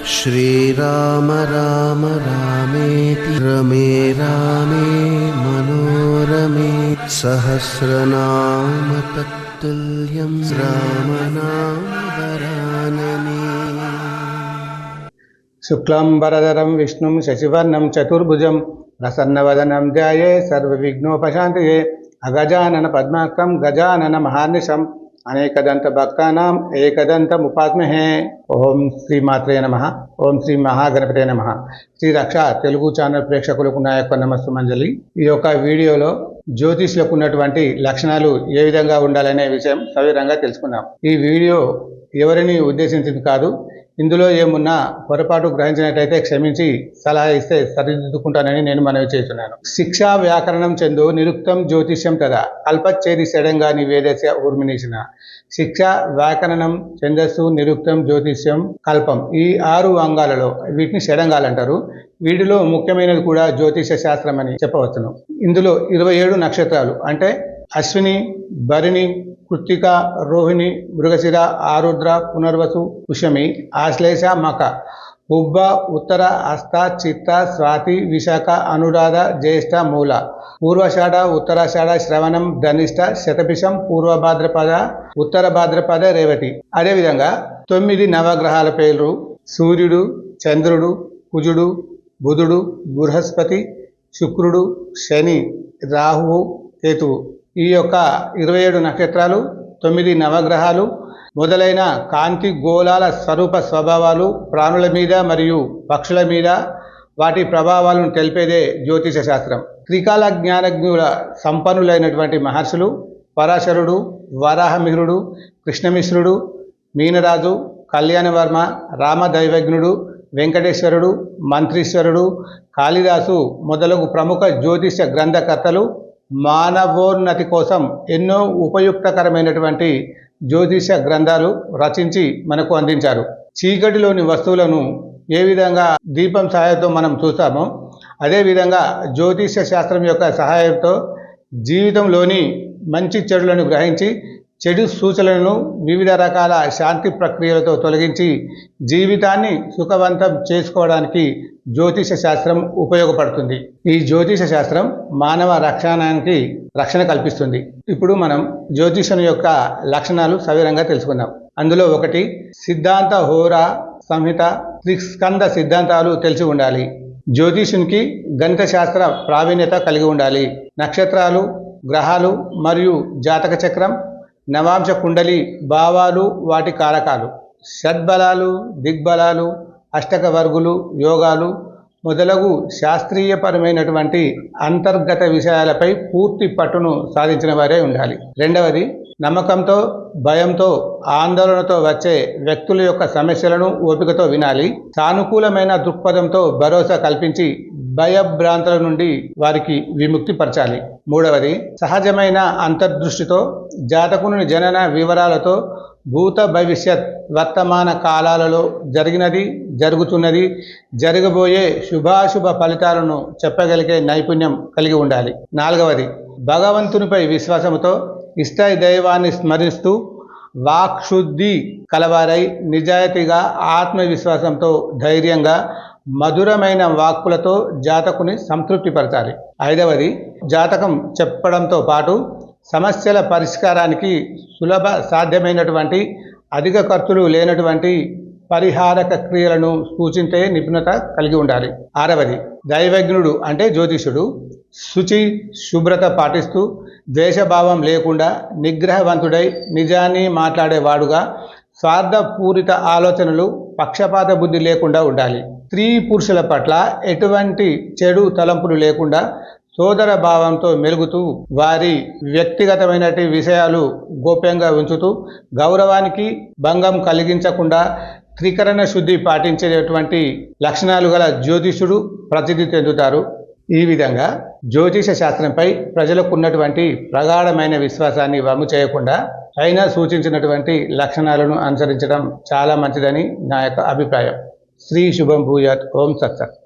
श्रीराम राम रामेति रमे रामे मनोरमे सहस्रनाम तत्तुल्यं रामनाम वरानने। शुक्लांबरधरं विष्णुं शशिवर्णं चतुर्भुजं प्रसन्नवदनं ध्याये सर्वविघ्नोपशान्तये। अगजानन पद्मार्कं गजानन महार्निशं అనేకదంత భక్తానాం ఏకదంతముపాస్మహే. ఓం శ్రీ మాత్రే నమః. ఓం శ్రీ మహాగణపతే నమః. శ్రీ రక్ష తెలుగు ఛానల్ ప్రేక్షకులకు నా యొక్క నమస్సుమంజలి. ఈ యొక్క వీడియోలో జ్యోతిష్లకు ఉన్నటువంటి లక్షణాలు ఏ విధంగా ఉండాలనే విషయం సవివరంగా తెలుసుకుందాం. ఈ వీడియో ఎవరిని ఉద్దేశించింది కాదు. ఇందులో ఏమున్నా పొరపాటు గ్రహించినట్లయితే క్షమించి సలహా ఇస్తే సరిదిద్దుకుంటానని నేను మనవి చేస్తున్నాను. శిక్షా వ్యాకరణం చందు నిరుక్తం జ్యోతిష్యం తదా అల్పచ్చేది షడంగా నివేదస్య ఊర్మినిషిన. శిక్ష, వ్యాకరణం, ఛందస్సు, నిరుక్తం, జ్యోతిష్యం, కల్పం ఈ 6 అంగాలలో వీటిని షడంగాలు అంటారు. వీటిలో ముఖ్యమైనది కూడా జ్యోతిష శాస్త్రం అని చెప్పవచ్చును. ఇందులో 27 నక్షత్రాలు అంటే అశ్విని, భరిణి, కృత్తిక, రోహిణి, మృగశిర, ఆరుద్ర, పునర్వసు, పుష్యమి, ఆశ్లేష, మక, పుబ్బ, ఉత్తర, హస్త, చిత్త, స్వాతి, విశాఖ, అనురాధ, జ్యేష్ఠ, మూల, పూర్వషాఢ, ఉత్తరాషాఢ, శ్రవణం, ధనిష్ట, శతభిషం, పూర్వ భాద్రపద, ఉత్తర భాద్రపద, రేవతి. అదేవిధంగా 9 నవగ్రహాల పేర్లు: సూర్యుడు, చంద్రుడు, కుజుడు, బుధుడు, బృహస్పతి, శుక్రుడు, శని, రాహువు, కేతువు. ఈ యొక్క 27 నక్షత్రాలు, 9 నవగ్రహాలు మొదలైన కాంతి గోళాల స్వరూప స్వభావాలు ప్రాణుల మీద మరియు పక్షుల మీద వాటి ప్రభావాలను తెలిపేదే జ్యోతిష శాస్త్రం. త్రికాల జ్ఞానజ్ఞుల సంపన్నులైనటువంటి మహర్షులు పరాశరుడు, వరాహమిహిరుడు, కృష్ణమిశ్రుడు, మీనరాజు, కళ్యాణవర్మ, రామదైవజ్ఞుడు, వెంకటేశ్వరుడు, మంత్రీశ్వరుడు, కాళిదాసు మొదలగు ప్రముఖ జ్యోతిష గ్రంథకర్తలు మానవోన్నతి కోసం ఎన్నో ఉపయుక్తకరమైనటువంటి జ్యోతిష గ్రంథాలు రచించి మనకు అందించారు. చీకటిలోని వస్తువులను ఏ విధంగా దీపం సహాయంతో మనం చూస్తామో అదేవిధంగా జ్యోతిష శాస్త్రం యొక్క సహాయంతో జీవితంలోని మంచి చెడులను గ్రహించి చెడు సూచనలను వివిధ రకాల శాంతి ప్రక్రియలతో తొలగించి జీవితాన్ని సుఖవంతం చేసుకోవడానికి జ్యోతిష శాస్త్రం ఉపయోగపడుతుంది. ఈ జ్యోతిష శాస్త్రం మానవ రక్షణ కల్పిస్తుంది. ఇప్పుడు మనం జ్యోతిషం యొక్క లక్షణాలు సవివరంగా తెలుసుకుందాం. అందులో 1 సిద్ధాంత హోరా సంహిత త్రిస్కంద సిద్ధాంతాలు తెలిసి ఉండాలి. జ్యోతిషునికి గణిత శాస్త్ర ప్రావీణ్యత కలిగి ఉండాలి. నక్షత్రాలు, గ్రహాలు మరియు జాతక చక్రం, నవాంశ కుండలి, భావాలు, వాటి కారకాలు, షడ్బలాలు, దిగ్బలాలు, అష్టక వర్గులు, యోగాలు మొదలగు శాస్త్రీయపరమైనటువంటి అంతర్గత విషయాలపై పూర్తి పట్టును సాధించిన వారే ఉండాలి. 2వది నమ్మకంతో, భయంతో, ఆందోళనతో వచ్చే వ్యక్తుల యొక్క సమస్యలను ఓపికతో వినాలి. సానుకూలమైన దృక్పథంతో భరోసా కల్పించి భయభ్రాంతుల నుండి వారికి విముక్తి పరచాలి. 3వది సహజమైన అంతర్దృష్టితో జాతకుని జనన వివరాలతో భూత భవిష్యత్ వర్తమాన కాలాలలో జరిగినది, జరుగుతున్నది, జరగబోయే శుభాశుభ ఫలితాలను చెప్పగలిగే నైపుణ్యం కలిగి ఉండాలి. 4వది భగవంతునిపై విశ్వాసంతో ఇష్ట దైవాన్ని స్మరిస్తూ వాక్శుద్ధి కలవారై నిజాయితీగా ఆత్మవిశ్వాసంతో ధైర్యంగా మధురమైన వాక్కులతో జాతకుని సంతృప్తిపరచాలి. 5వది జాతకం చెప్పడంతో పాటు సమస్యల పరిష్కారానికి సులభ సాధ్యమైనటువంటి అధిక ఖర్చులు లేనటువంటి పరిహారక క్రియలను సూచించే నిపుణత కలిగి ఉండాలి. 6వది దైవజ్ఞుడు అంటే జ్యోతిషుడు శుచి శుభ్రత పాటిస్తూ ద్వేషభావం లేకుండా నిగ్రహవంతుడై నిజాన్ని మాట్లాడేవాడుగా స్వార్థపూరిత ఆలోచనలు, పక్షపాత బుద్ధి లేకుండా ఉండాలి. స్త్రీ పురుషుల పట్ల ఎటువంటి చెడు తలంపులు లేకుండా సోదర భావంతో మెలుగుతూ వారి వ్యక్తిగతమైన విషయాలు గోప్యంగా ఉంచుతూ గౌరవానికి భంగం కలిగించకుండా త్రికరణ శుద్ధి పాటించేటువంటి లక్షణాలు గల జ్యోతిషుడు ప్రసిద్ధి చెందుతారు. ఈ విధంగా జ్యోతిష శాస్త్రంపై ప్రజలకు ఉన్నటువంటి ప్రగాఢమైన విశ్వాసాన్ని వమ్ము చేయకుండా అయినా సూచించినటువంటి లక్షణాలను అనుసరించడం చాలా మంచిదని నా యొక్క అభిప్రాయం. శ్రీ శుభం భూయాత్. ఓం సత్సత్.